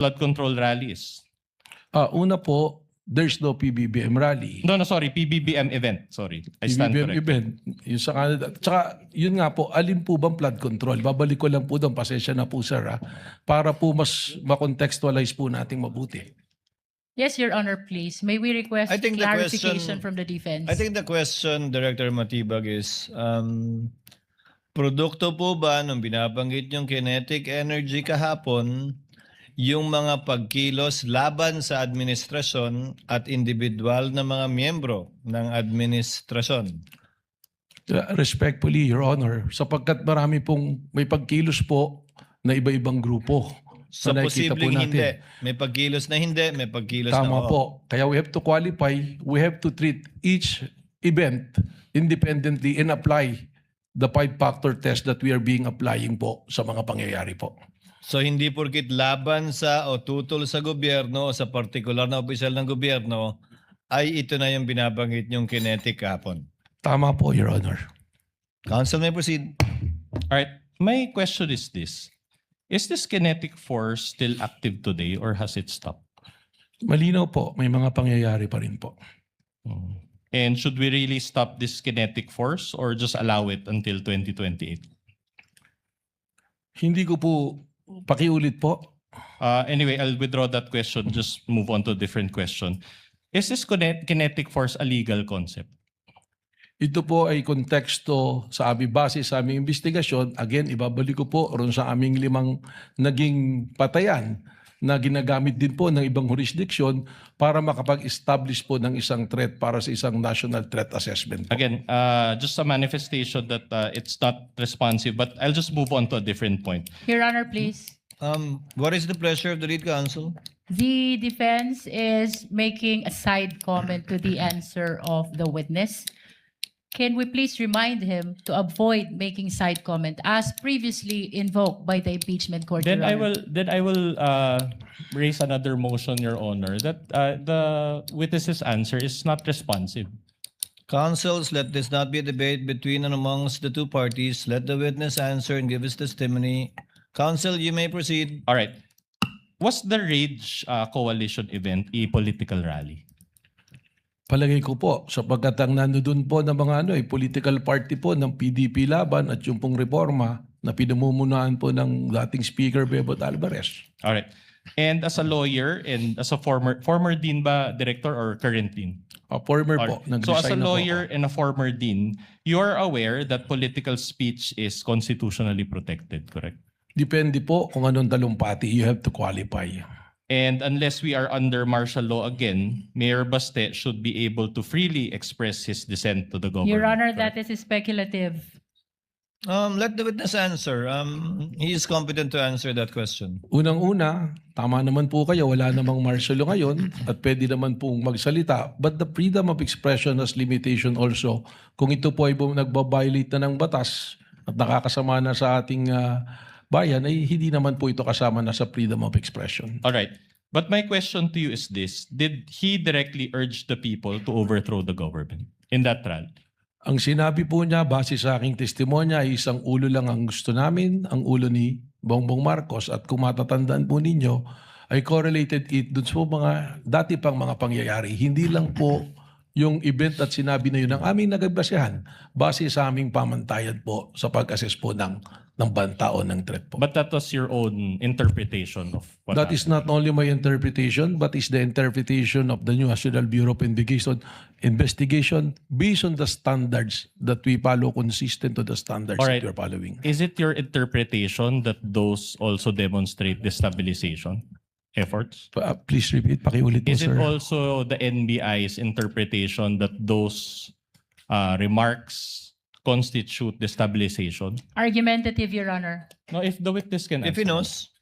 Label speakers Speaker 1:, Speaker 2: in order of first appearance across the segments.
Speaker 1: flood control rallies?
Speaker 2: Una po, there's no PBBM rally.
Speaker 1: No, sorry, PBBM event. Sorry, I stand
Speaker 2: PBBM
Speaker 1: corrected.
Speaker 2: event, yung sa Canada. Tsaka, yun nga po, alin po bang flood control? Babalik ko lang po doon, pasensya na po sir, para po mas makontextualize po nating mabuti.
Speaker 3: Yes, Your Honor, please. May we request
Speaker 4: I think the
Speaker 3: clarification
Speaker 4: question-
Speaker 3: from the defense?
Speaker 4: I think the question, Director Matibag, is produkto po ba nung binabanggit yung kinetic energy kahapon yung mga pagkilos laban sa administrasyon at individual na mga miyembro ng administrasyon?
Speaker 2: Respectfully, Your Honor, sapagkat marami pong may pagkilos po na iba-ibang grupo.
Speaker 4: So
Speaker 2: na nakikita po
Speaker 4: posibleng
Speaker 2: natin.
Speaker 4: hindi. May pagkilos na hindi, may pagkilos na
Speaker 2: Tama
Speaker 4: oo.
Speaker 2: po. Kaya we have to qualify, we have to treat each event independently and apply the 5-factor test that we are being applying po sa mga pangyayari po.
Speaker 4: So hindi porkit laban sa o tutol sa gobyerno o sa partikular na opisyal ng gobyerno ay ito na yung binabanggit yung kinetic kahapon.
Speaker 2: Tama po, Your Honor.
Speaker 4: Counsel may proceed.
Speaker 1: All right, my question is this. Is this kinetic force still active today or has it stopped?
Speaker 2: Malinaw po, may mga pangyayari pa rin po.
Speaker 1: And should we really stop this kinetic force or just allow it until 2028?
Speaker 2: Hindi ko po, pakiulit po.
Speaker 1: Anyway, I'll withdraw that question. Just move on to a different question. Is this kinetic force a legal concept?
Speaker 2: Ito po ay konteksto sa aming base sa aming investigasyon. Again, ibabalik ko po ron sa aming 5 naging patayan na ginagamit din po ng ibang jurisdiction para makapag-establish po ng isang threat para sa isang national threat assessment po.
Speaker 1: Again, just a manifestation that it's not responsive, but I'll just move on to a different point.
Speaker 3: Your Honor, please.
Speaker 4: What is the pleasure of the lead counsel?
Speaker 3: The defense is making a side comment to the answer of the witness. Can we please remind him to avoid making side comment as previously invoked by the impeachment court?
Speaker 1: Then
Speaker 3: Your
Speaker 1: I
Speaker 3: Honor?
Speaker 1: will raise another motion, Your Honor, that the witness's answer is not responsive.
Speaker 4: Counsels, let this not be a debate between and amongst the two parties. Let the witness answer and give his testimony. Counsel, you may proceed.
Speaker 1: All right. Was the Rage Coalition event a political rally?
Speaker 2: Palagay ko po, sapagkat ang nandoon po ng mga political party po ng PDP laban at yung pong reforma na pinamumunuan po ng dating Speaker Bebot Alvarez.
Speaker 1: All right. And as a lawyer and as a former dean ba, director or current dean?
Speaker 2: Former
Speaker 1: All
Speaker 2: po,
Speaker 1: right. So as a
Speaker 2: nag-resign na po
Speaker 1: lawyer
Speaker 2: ako.
Speaker 1: and a former dean, you are aware that political speech is constitutionally protected, correct?
Speaker 2: Depende po kung anong talumpati. You have to qualify.
Speaker 1: And unless we are under martial law again, Mayor Baste should be able to freely express his dissent to the government.
Speaker 3: Your Honor,
Speaker 1: correct?
Speaker 3: that is speculative.
Speaker 4: Let the witness answer. He is competent to answer that question.
Speaker 2: Unang-una, tama naman po kayo, wala namang martial law ngayon at pwede naman pong magsalita. But the freedom of expression has limitation also. Kung ito po ay nagbabiolate na ng batas at nakakasama na sa ating bayan, ay hindi naman po ito kasama na sa freedom of expression.
Speaker 1: All right. But my question to you is this. Did he directly urge the people to overthrow the government in that rally?
Speaker 2: Ang sinabi po niya, base sa aking testimonya, ay isang ulo lang ang gusto namin, ang ulo ni Bongbong Marcos. At kung matatandaan po ninyo, ay correlated it dun sa mga dati pang mga pangyayari. Hindi lang po yung event at sinabi na yun ang aming nagbasehan base sa aming pamantayan po sa pag-assess po ng banta o ng threat po.
Speaker 1: But that was your own interpretation of what
Speaker 2: That is not only my interpretation, but is the interpretation of the National Bureau of Investigation based on the standards that we follow, consistent to the standards
Speaker 1: All
Speaker 2: that
Speaker 1: right.
Speaker 2: we are following.
Speaker 1: Is it your interpretation that those also demonstrate destabilization efforts?
Speaker 2: Please repeat, pakiulit po,
Speaker 1: Is it
Speaker 2: sir.
Speaker 1: also the NBI's interpretation that those remarks constitute destabilization?
Speaker 3: Argumentative, Your Honor.
Speaker 1: No, if the witness can
Speaker 4: If he
Speaker 1: answer.
Speaker 4: knows,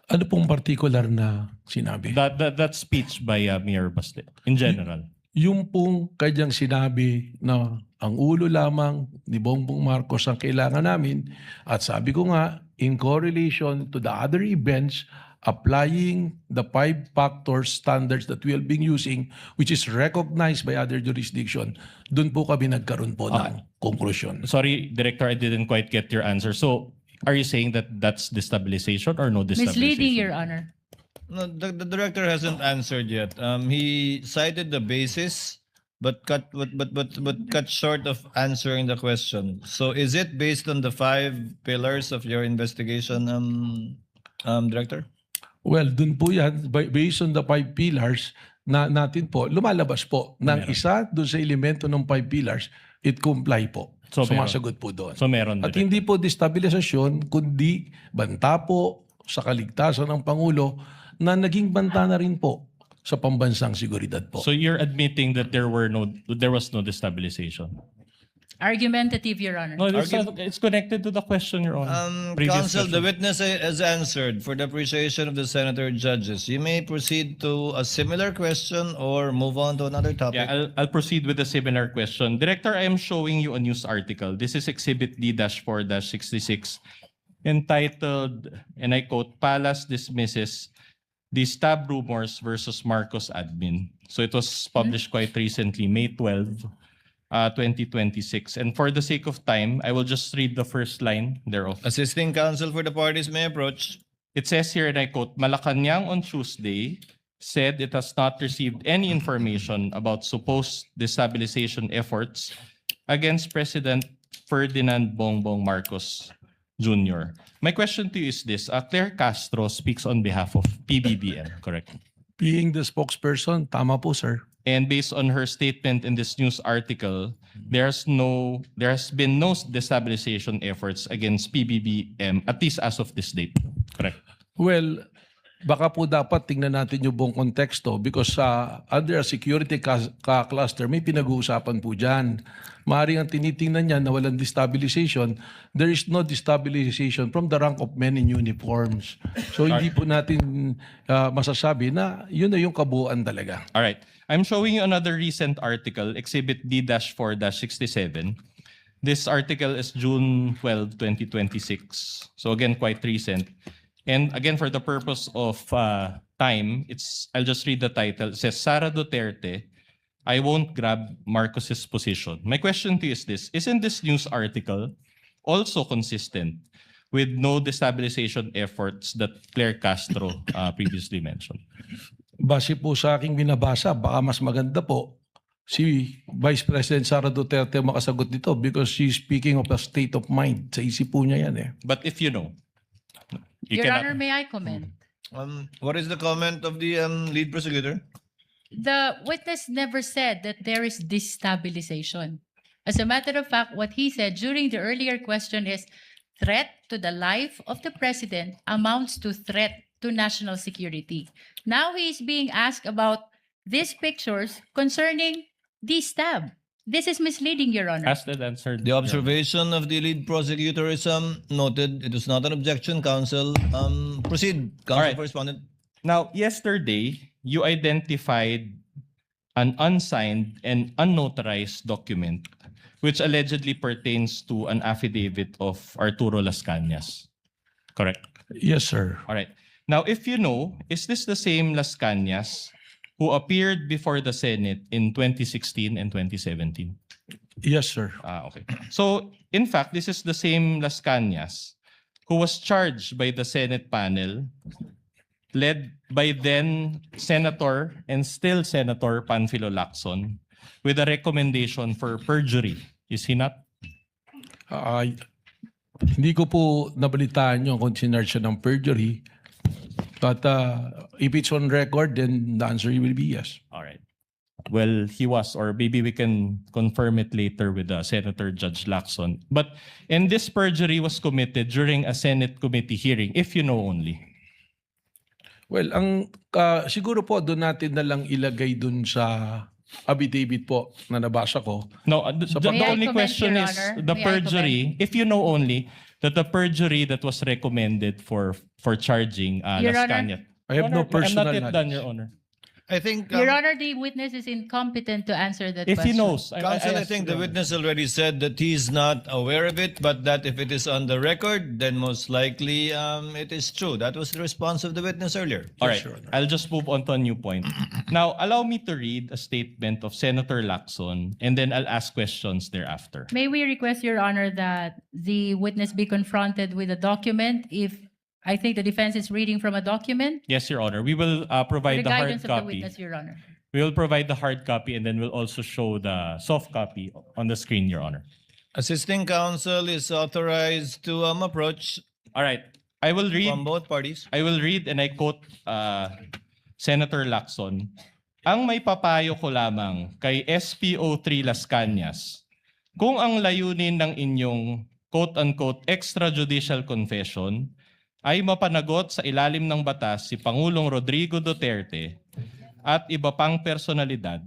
Speaker 2: Ano pong particular na sinabi?
Speaker 1: That speech by Mayor Baste in general.
Speaker 2: Yung pong kanyang sinabi na ang ulo lamang ni Bongbong Marcos ang kailangan namin at sabi ko nga, in correlation to the other events, applying the 5-factor standards that we have been using, which is recognized by other jurisdiction, doon po kami nagkaroon po ng conclusion.
Speaker 1: Sorry, Director, I didn't quite get your answer. So, are you saying that that's destabilization or no destabilization?
Speaker 3: Misleading, Your Honor.
Speaker 4: No, the director hasn't answered yet. He cited the basis, but cut short of answering the question. So, is it based on the 5 pillars of your investigation, director?
Speaker 2: Well, dun po yan, based on the 5 pillars na natin po, lumalabas po ng isa dun sa elemento ng 5 pillars, it comply po.
Speaker 1: So, meron.
Speaker 2: Sumasagot po doon.
Speaker 1: So meron
Speaker 2: At
Speaker 1: direct.
Speaker 2: hindi po destabilisasyon, kundi banta po sa kaligtasan ng Pangulo na naging banta na rin po sa pambansang seguridad po.
Speaker 1: So you're admitting that there was no destabilization.
Speaker 3: Argumentative, Your Honor.
Speaker 1: No, it's connected to the question, Your Honor. Previous
Speaker 4: Counsel, the
Speaker 1: question.
Speaker 4: witness has answered for the appreciation of the senator judges. You may proceed to a similar question or move on to another topic.
Speaker 1: Yeah, I'll proceed with a similar question. Director, I am showing you a news article. This is Exhibit D-4-66 entitled, and I quote, Palace dismisses the stab rumors versus Marcos admin. So it was published quite recently, May 12, 2026. And for the sake of time, I will just read the first line thereof.
Speaker 4: Assisting counsel for the parties may approach.
Speaker 1: It says here, and I quote, Malacanang on Tuesday said it has not received any information about supposed destabilization efforts against President Ferdinand Bongbong Marcos Jr. My question to you is this. Claire Castro speaks on behalf of PBBM, correct?
Speaker 2: Being the spokesperson, tama po, sir.
Speaker 1: And based on her statement in this news article, there has been no destabilization efforts against PBBM, at least as of this date. Correct.
Speaker 2: Well, baka po dapat tingnan natin yung buong konteksto because under a security cluster, may pinag-uusapan po dyan. Maaaring ang tinitingnan niya na walang destabilization, there is no destabilization from the rank of men in uniforms. So hindi po natin masasabi na yun na yung kabuuan talaga.
Speaker 1: All right. I'm showing you another recent article, Exhibit D-4-67. This article is June 12, 2026. So again, quite recent. And again, for the purpose of time, I'll just read the title. It says, Sara Duterte, I won't grab Marcos's position. My question to you is this. Isn't this news article also consistent with no destabilization efforts that Claire Castro previously mentioned?
Speaker 2: Base po sa aking binabasa, baka mas maganda po si Vice President Sara Duterte makasagot dito because she's speaking of a state of mind. Sa isip po niya yan eh.
Speaker 1: But if you know, you
Speaker 3: Your
Speaker 1: cannot.
Speaker 3: Honor, may I comment?
Speaker 4: What is the comment of the lead prosecutor?
Speaker 3: The witness never said that there is destabilization. As a matter of fact, what he said during the earlier question is threat to the life of the president amounts to threat to national security. Now he is being asked about these pictures concerning the stab. This is misleading, Your Honor.
Speaker 1: Asked and answered.
Speaker 4: The observation of the lead prosecutor is noted. It is not an objection, counsel. Proceed, counsel
Speaker 1: Alright.
Speaker 4: for respondent.
Speaker 1: Now, yesterday, you identified an unsigned and unnotarized document which allegedly pertains to an affidavit of Arturo Las Cañas. Correct?
Speaker 2: Yes, sir.
Speaker 1: All right. Now, if you know, is this the same Las Cañas who appeared before the Senate in 2016 and 2017?
Speaker 2: Yes, sir.
Speaker 1: Okay. So, in fact, this is the same Las Cañas who was charged by the Senate panel led by then Senator and still Senator Panfilo Lacson with a recommendation for perjury. Is he not?
Speaker 2: Hindi ko po nabalitaan yung kung sinarge siya ng perjury. But if it's on record, then the answer will be yes.
Speaker 1: All right. Well, he was, or maybe we can confirm it later with Senator Judge Lacson. And this perjury was committed during a Senate committee hearing, if you know only.
Speaker 2: Well, siguro po doon natin na lang ilagay doon sa affidavit po na nabasa ko.
Speaker 1: No, the
Speaker 3: May I
Speaker 1: only
Speaker 3: comment,
Speaker 1: question
Speaker 3: Your
Speaker 1: is
Speaker 3: Honor?
Speaker 1: the
Speaker 3: May I
Speaker 1: perjury, if you know only, that the perjury that was recommended for charging
Speaker 3: Your
Speaker 1: Las
Speaker 3: Honor?
Speaker 1: Cañas.
Speaker 2: I have no personal
Speaker 1: I'm not yet done,
Speaker 2: knowledge.
Speaker 1: Your Honor.
Speaker 4: I think,
Speaker 3: Your Honor, the witness is incompetent to answer that
Speaker 1: If
Speaker 3: question.
Speaker 1: he knows.
Speaker 4: counsel, I
Speaker 1: asked
Speaker 4: think
Speaker 1: Your
Speaker 4: the
Speaker 1: Honor.
Speaker 4: witness already said that he's not aware of it, but that if it is on the record, then most likely it is true. That was the response of the witness earlier.
Speaker 1: All right,
Speaker 2: Your Honor.
Speaker 1: I'll just move on to a new point. Now, allow me to read a statement of Senator Lacson, and then I'll ask questions thereafter.
Speaker 3: May we request, Your Honor, that the witness be confronted with a document if I think the defense is reading from a document.
Speaker 1: Yes, Your Honor. We will
Speaker 3: For
Speaker 1: provide
Speaker 3: the
Speaker 1: the hard
Speaker 3: guidance of the
Speaker 1: copy.
Speaker 3: witness, Your Honor.
Speaker 1: We will provide the hard copy and then we'll also show the soft copy on the screen, Your Honor.
Speaker 4: Assisting counsel is authorized to approach
Speaker 1: All right. I will read.
Speaker 4: from both parties.
Speaker 1: I will read and I quote Senator Lacson. Ang may papayo ko lamang kay SPO3 Las Cañas, kung ang layunin ng inyong quote-unquote extrajudicial confession ay mapanagot sa ilalim ng batas si Pangulong Rodrigo Duterte at iba pang personalidad,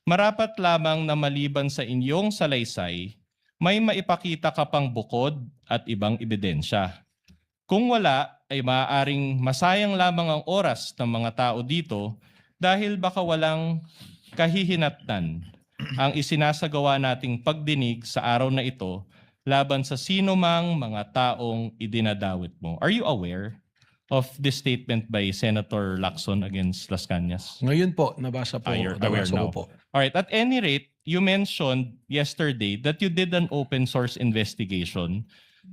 Speaker 1: marapat lamang na maliban sa inyong salaysay, may maipakita ka pang bukod at ibang ebidensya. Kung wala, ay maaaring masayang lamang ang oras ng mga tao dito dahil baka walang kahihinatnan ang isinasagawa nating pagdinig sa araw na ito laban sa sino mang mga taong idinadawit mo. Are you aware of this statement by Senator Lacson against Las Cañas?
Speaker 2: Ngayon po, nabasa po.
Speaker 1: You're aware
Speaker 2: nabasa ko
Speaker 1: now.
Speaker 2: po.
Speaker 1: All right. At any rate, you mentioned yesterday that you did an open source investigation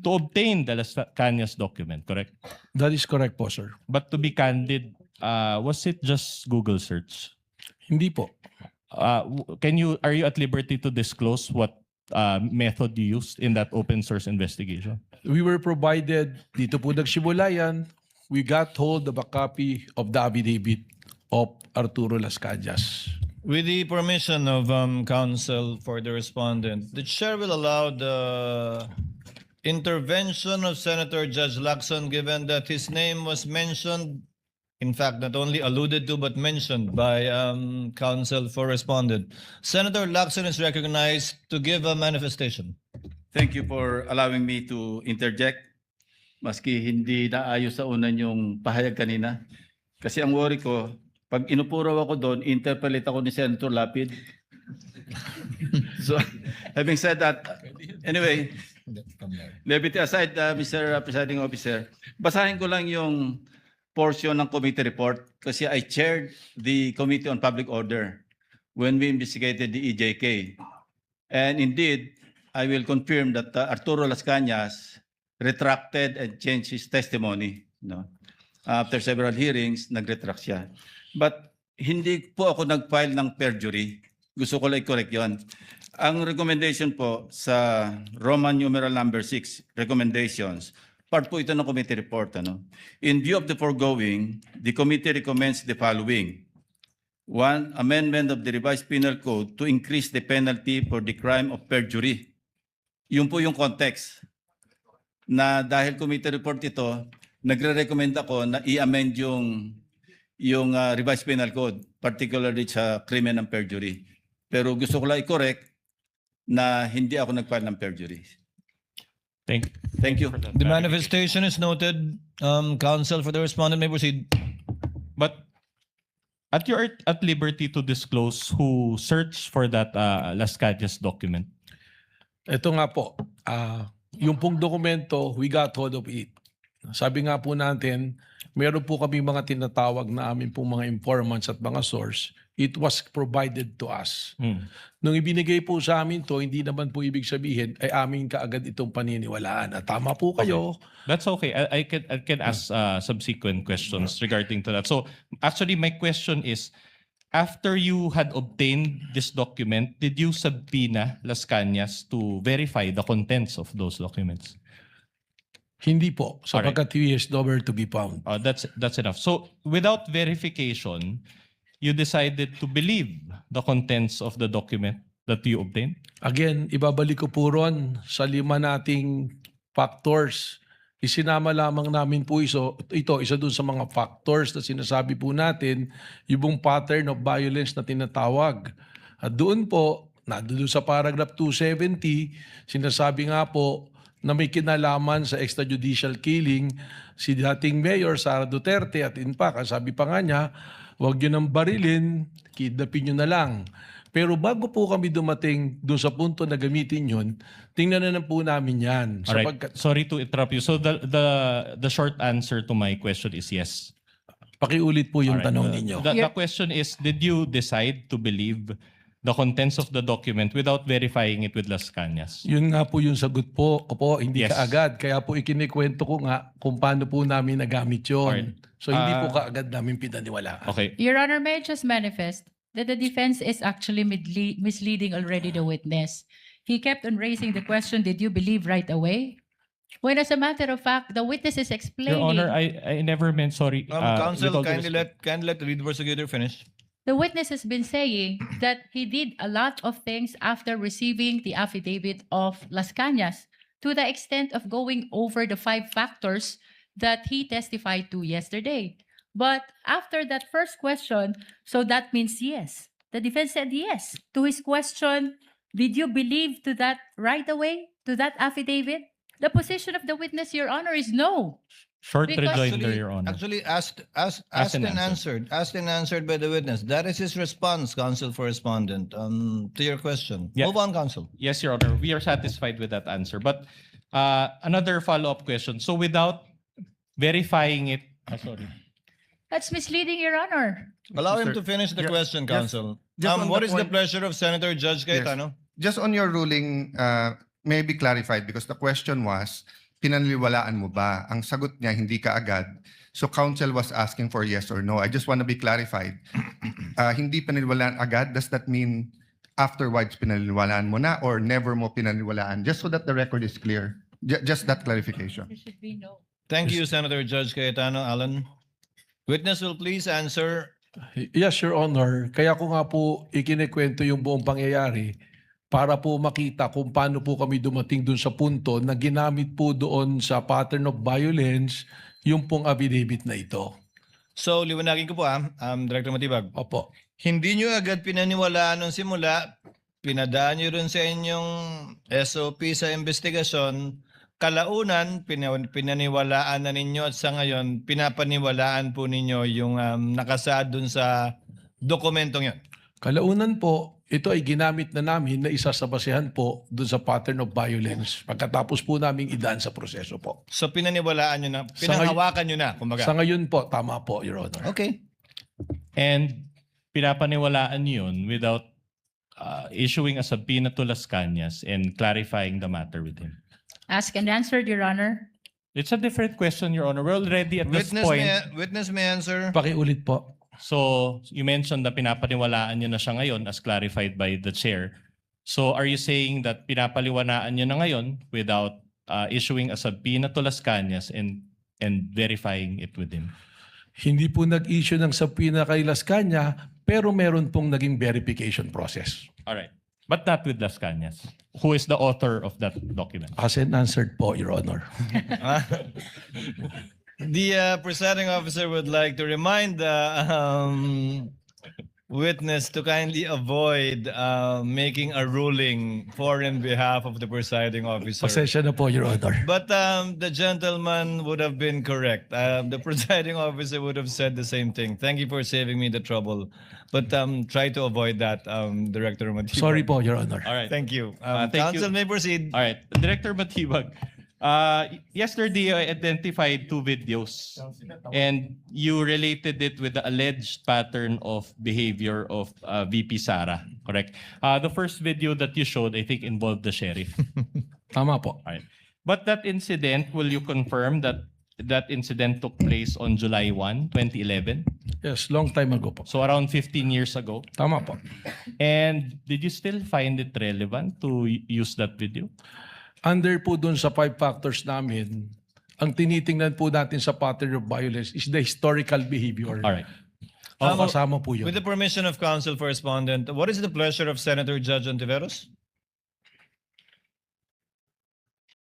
Speaker 1: to obtain the Las Cañas document, correct?
Speaker 2: That is correct po, sir.
Speaker 1: But to be candid, was it just Google search?
Speaker 2: Hindi po.
Speaker 1: Are you at liberty to disclose what method you used in that open source investigation?
Speaker 2: We were provided, dito po nagsimula yan, we got hold of a copy of the affidavit of Arturo Las Cañas.
Speaker 4: With the permission of counsel for the respondent, the chair will allow the intervention of Senator Judge Lacson given that his name was mentioned, in fact, not only alluded to but mentioned by counsel for respondent. Senator Lacson is recognized to give a manifestation.
Speaker 5: Thank you for allowing me to interject. Maski hindi naayos sa unan yung pahayag kanina. Kasi ang worry ko, pag inupuraw ako doon, interpolate ako ni Senator Lapid. So, having said that, anyway, levity aside, Mr. Presiding Officer, basahin ko lang yung portion ng committee report kasi I chaired the Committee on Public Order when we investigated the EJK. And indeed, I will confirm that Arturo Las Cañas retracted and changed his testimony. No? After several hearings, nag-retract siya. But hindi po ako nag-file ng perjury. Gusto ko lang i-correct yun. Ang recommendation po sa Roman numeral number 6, recommendations, part po ito ng committee report. Ano? In view of the foregoing, the committee recommends the following. 1, amendment of the revised penal code to increase the penalty for the crime of perjury. Yun po yung context na dahil committee report ito, nagre-recommend ako na i-amend yung revised penal code, particularly sa krimen ng perjury. Pero gusto ko lang i-correct na hindi ako nag-file ng perjury. Thank you.
Speaker 4: The manifestation is noted. Counsel for the respondent may proceed.
Speaker 1: But you're at liberty to disclose who searched for that Las Cañas document.
Speaker 2: Ito nga po, yung pong dokumento, we got hold of it. Sabi nga po natin, meron po kami mga tinatawag na amin pong mga informants at mga source. It was provided to us. Nung ibinigay po sa amin to, hindi naman po ibig sabihin ay amin kaagad itong paniniwalaan. At tama po kayo.
Speaker 1: That's okay. I can ask subsequent questions regarding to that. So actually, my question is, after you had obtained this document, did you subpoena Las Cañas to verify the contents of those documents?
Speaker 2: Hindi po, sapagkat he is nowhere to be found.
Speaker 1: That's enough. So without verification, you decided to believe the contents of the document that you obtained?
Speaker 2: Again, ibabalik ko po ron sa 5 nating factors. Isinama lamang namin po ito, isa dun sa mga factors na sinasabi po natin, yung pattern of violence na tinatawag. At doon po, doon sa paragraph 270, sinasabi nga po na may kinalaman sa extrajudicial killing si dating Mayor Sara Duterte at in fact, sabi pa nga niya, huwag nyo nang barilin, kidnapin nyo na lang. Pero bago po kami dumating doon sa punto na gamitin yun, tingnan na po namin yan.
Speaker 1: All right. Sorry to interrupt you. So the short answer to my question is yes.
Speaker 2: Pakiulit po yung
Speaker 1: All right.
Speaker 2: tanong ninyo.
Speaker 1: The question is, did you decide to believe the contents of the document without verifying it with Las Cañas.
Speaker 2: Yun nga po yung sagot po. Opo, hindi
Speaker 1: Yes.
Speaker 2: kaagad. Kaya po ikinikwento ko nga kung paano po namin nagamit yun.
Speaker 1: Alright.
Speaker 2: So hindi po kaagad namin pinaniwalaan.
Speaker 1: Okay.
Speaker 3: Your Honor, may I just manifest that the defense is actually misleading already the witness. He kept on raising the question, did you believe right away? When as a matter of fact, the witness is
Speaker 1: Your
Speaker 3: explaining.
Speaker 1: Honor, I never meant, sorry.
Speaker 4: Counsel,
Speaker 1: with all due
Speaker 4: kindly
Speaker 1: respect.
Speaker 4: let the lead prosecutor finish.
Speaker 3: The witness has been saying that he did a lot of things after receiving the affidavit of Las Cañas, to the extent of going over the 5 factors that he testified to yesterday. But after that first question, so that means yes. The defense said yes to his question. Did you believe to that right away, to that affidavit? The position of the witness, Your Honor, is no.
Speaker 1: Short
Speaker 3: Because-
Speaker 1: rejoinder, Your Honor.
Speaker 4: Actually, asked
Speaker 1: and
Speaker 4: and answered. Asked and answered by the witness. That is his response, counsel for respondent, to your question.
Speaker 1: Yeah.
Speaker 4: Move on, counsel.
Speaker 1: Yes, Your Honor. We are satisfied with that answer. But another follow-up question. So without verifying it, sorry.
Speaker 3: That's misleading, Your Honor.
Speaker 4: Allow him
Speaker 6: Sir,
Speaker 4: to finish the
Speaker 6: ju-
Speaker 4: question,
Speaker 6: just-
Speaker 4: counsel.
Speaker 6: just on
Speaker 4: What
Speaker 6: the
Speaker 4: is the
Speaker 6: point-
Speaker 4: pleasure of Senator Judge Cayetano?
Speaker 6: Just on your ruling, may be clarified because the question was, pinaniniwalaan mo ba? Ang sagot niya, hindi ka agad. So counsel was asking for yes or no. I just want to be clarified. Hindi pinaniniwalaan agad, does that mean afterwards pinaniniwalaan mo na or never mo pinaniniwalaan? Just so that the record is clear. Just that clarification.
Speaker 3: There should be no.
Speaker 4: Thank you, Senator Judge Cayetano. Alan. Witness will please answer.
Speaker 2: Yes, Your Honor. Kaya ko nga po ikinikwento yung buong pangyayari para po makita kung paano po kami dumating dun sa punto na ginamit po doon sa pattern of violence yung pong affidavit na ito.
Speaker 4: So, liwanagin ko po Director Matibag.
Speaker 2: Opo.
Speaker 4: Hindi nyo agad pinaniwalaan nung simula, pinadaan nyo rin sa inyong SOP sa investigasyon, kalaunan, pinaniwalaan na ninyo at sa ngayon, pinapaniwalaan po ninyo yung nakasaad dun sa dokumentong yun.
Speaker 2: Kalaunan po, ito ay ginamit na namin na isa sa basehan po doon sa pattern of violence pagkatapos po namin idaan sa proseso po.
Speaker 4: So, pinaniwalaan nyo na,
Speaker 2: Sa ngay-
Speaker 4: pinanghawakan nyo na, kumbaga.
Speaker 2: Sa ngayon po, tama po, Your Honor.
Speaker 4: Okay.
Speaker 1: And pinapaniwalaan yun without issuing a subpoena to Las Cañas and clarifying the matter with him.
Speaker 3: Ask and answered, Your Honor.
Speaker 1: It's a different question, Your Honor. We're already at this point.
Speaker 4: Witness may answer.
Speaker 2: Pakiulit po.
Speaker 1: So, you mentioned na pinapaniwalaan niyo na siya ngayon as clarified by the chair. So, are you saying that pinapaliwanaan niyo na ngayon without issuing a subpoena to Las Cañas and verifying it with him?
Speaker 2: Hindi po nag-issue ng subpoena kay Las Cañas, pero meron pong naging verification process.
Speaker 1: All right. But not with Las Cañas, who is the author of that document.
Speaker 2: As and answered po, Your Honor.
Speaker 4: The presiding officer would like to remind the witness to kindly avoid making a ruling for and behalf of the presiding officer.
Speaker 2: Pasensya na po, Your Honor.
Speaker 4: But the gentleman would have been correct. The presiding officer would have said the same thing. Thank you for saving me the trouble. But try to avoid that, Director Matibag.
Speaker 2: Sorry po, Your Honor.
Speaker 1: All right.
Speaker 4: Thank you.
Speaker 1: Thank you.
Speaker 4: Counsel may proceed.
Speaker 1: All right. Director Matibag, yesterday I identified 2 videos and you related it with the alleged pattern of behavior of VP Sara, correct? The first video that you showed, I think, involved the sheriff.
Speaker 2: Tama po.
Speaker 1: All right. But that incident, will you confirm that that incident took place on July 1, 2011?
Speaker 2: Yes, long time ago po.
Speaker 1: So around 15 years ago.
Speaker 2: Tama po.
Speaker 1: And did you still find it relevant to use that video?
Speaker 2: Under po dun sa 5 factors namin, ang tinitingnan po natin sa pattern of violence is the historical behavior.
Speaker 1: All right.
Speaker 2: O kasama po yun.
Speaker 4: With the permission of counsel for respondent, what is the pleasure of Senator Judge Ontiveros?